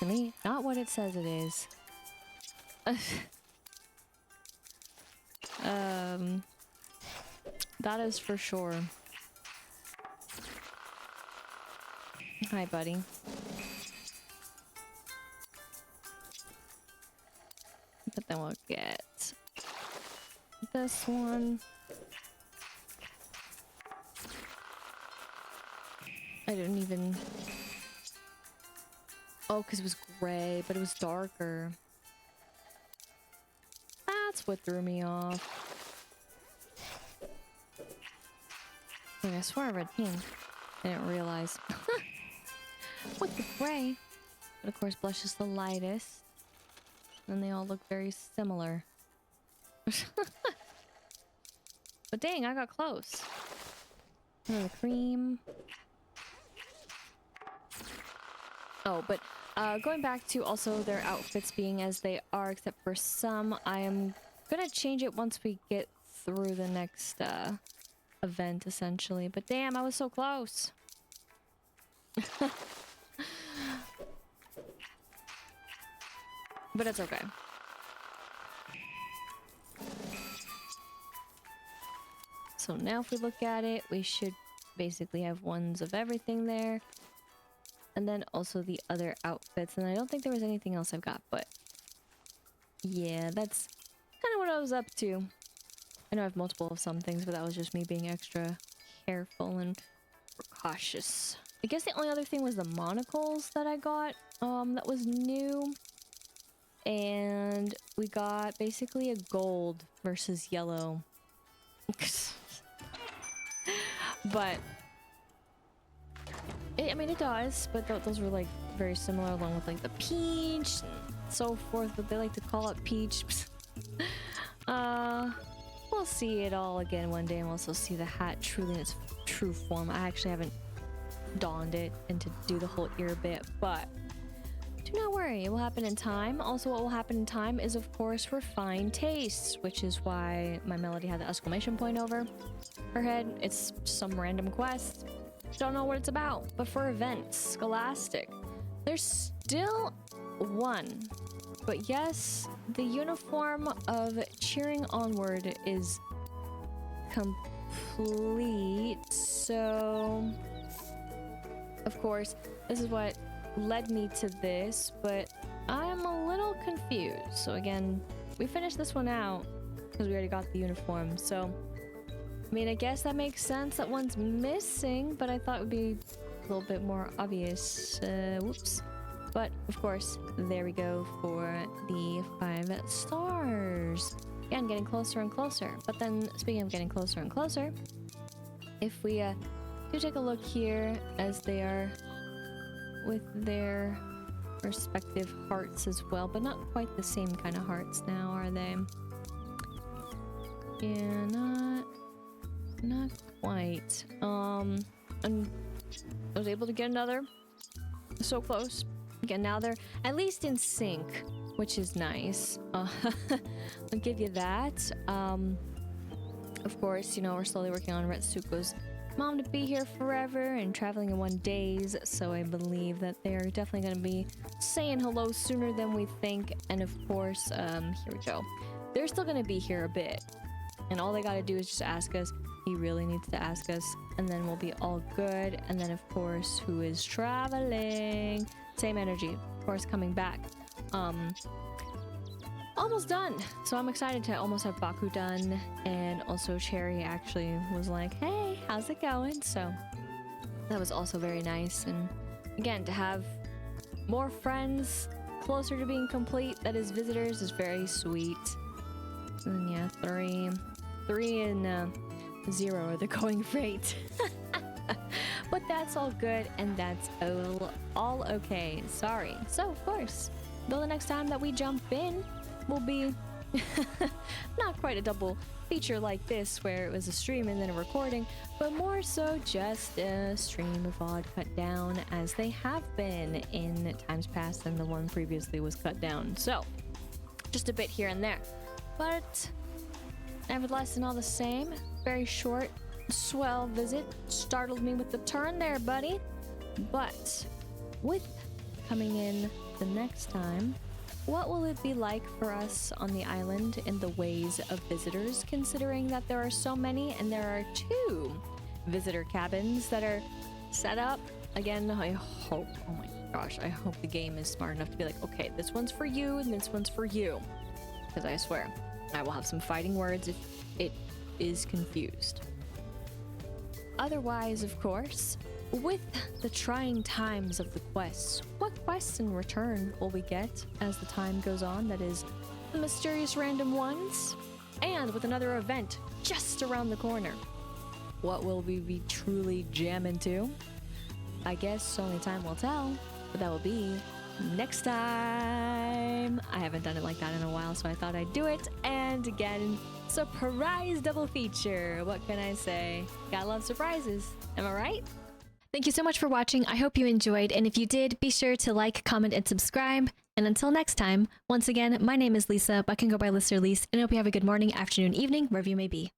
to me, not what it says it is. That is for sure. Hi, buddy. But then we'll get this one. I didn't even... Oh, because it was gray, but it was darker. That's what threw me off. Wait, I swear I read pink. I didn't realize. With the gray. But of course, blush is the lightest. And they all look very similar. But dang, I got close. Another cream. Oh, but going back to also their outfits being as they are, except for some, I am gonna change it once we get through the next event, essentially. But damn, I was so close. But it's okay. So now if we look at it, we should basically have ones of everything there. And then also the other outfits. And I don't think there was anything else I've got, but yeah, that's kind of what I was up to. I know I have multiple of some things, but that was just me being extra careful and cautious. I guess the only other thing was the monocles that I got. That was new. And we got basically a gold versus yellow. But I mean, it does, but those were like very similar, along with like the peach and so forth, but they like to call it peach. We'll see it all again one day, and we'll also see the hat truly in its true form. I actually haven't donned it and to do the whole ear bit, but do not worry, it will happen in time. Also, what will happen in time is, of course, refined tastes, which is why my Melody had the exclamation point over her head. It's some random quest. Don't know what it's about, but for events, Scholastic, there's still one. But yes, the uniform of Cheering Onward is complete. So, of course, this is what led me to this, but I'm a little confused. So again, we finished this one out because we already got the uniform. So, I mean, I guess that makes sense that one's missing, but I thought it would be a little bit more obvious. Whoops. But, of course, there we go for the 5 stars. Again, getting closer and closer. But then, speaking of getting closer and closer, if we do take a look here as they are with their respective hearts as well, but not quite the same kind of hearts now, are they? Yeah, not quite. And I was able to get another. So close. Again, now they're at least in sync, which is nice. I'll give you that. Of course, you know, we're slowly working on Retsuko's mom to be here forever and traveling in 1 day, so I believe that they're definitely going to be saying hello sooner than we think. And of course, here we go. They're still going to be here a bit. And all they got to do is just ask us. He really needs to ask us, and then we'll be all good. And then, of course, who is traveling? Same energy, of course, coming back. Almost done. So I'm excited to almost have Baku done. And also Cherry actually was like, hey, how's it going? So that was also very nice. And again, to have more friends closer to being complete, that is visitors, is very sweet. And yeah, 3 and 0 are the going rate. But that's all good, and that's all okay. Sorry. So, of course, though the next time that we jump in will be not quite a double feature like this, where it was a stream and then a recording, but more so just a stream of VOD cut down, as they have been in times past, and the one previously was cut down. So, just a bit here and there. But nevertheless, and all the same, very short, swell visit. Startled me with the turn there, buddy. But with coming in the next time, what will it be like for us on the island in the ways of visitors, considering that there are so many and there are 2 visitor cabins that are set up? Again, I hope, oh my gosh, I hope the game is smart enough to be like, okay, this one's for you and this one's for you. Because I swear, I will have some fighting words if it is confused. Otherwise, of course, with the trying times of the quests, what quests in return will we get as the time goes on? That is, the mysterious random ones. And with another event just around the corner, what will we be truly jamming to? I guess only time will tell, but that will be next time. I haven't done it like that in a while, so I thought I'd do it. And again, surprise double feature. What can I say? Gotta love surprises. Am I right? Thank you so much for watching. I hope you enjoyed. And if you did, be sure to like, comment, and subscribe. And until next time, once again, my name is Lisa, but I can go by Lister Lise. And I hope you have a good morning, afternoon, evening, wherever you may be.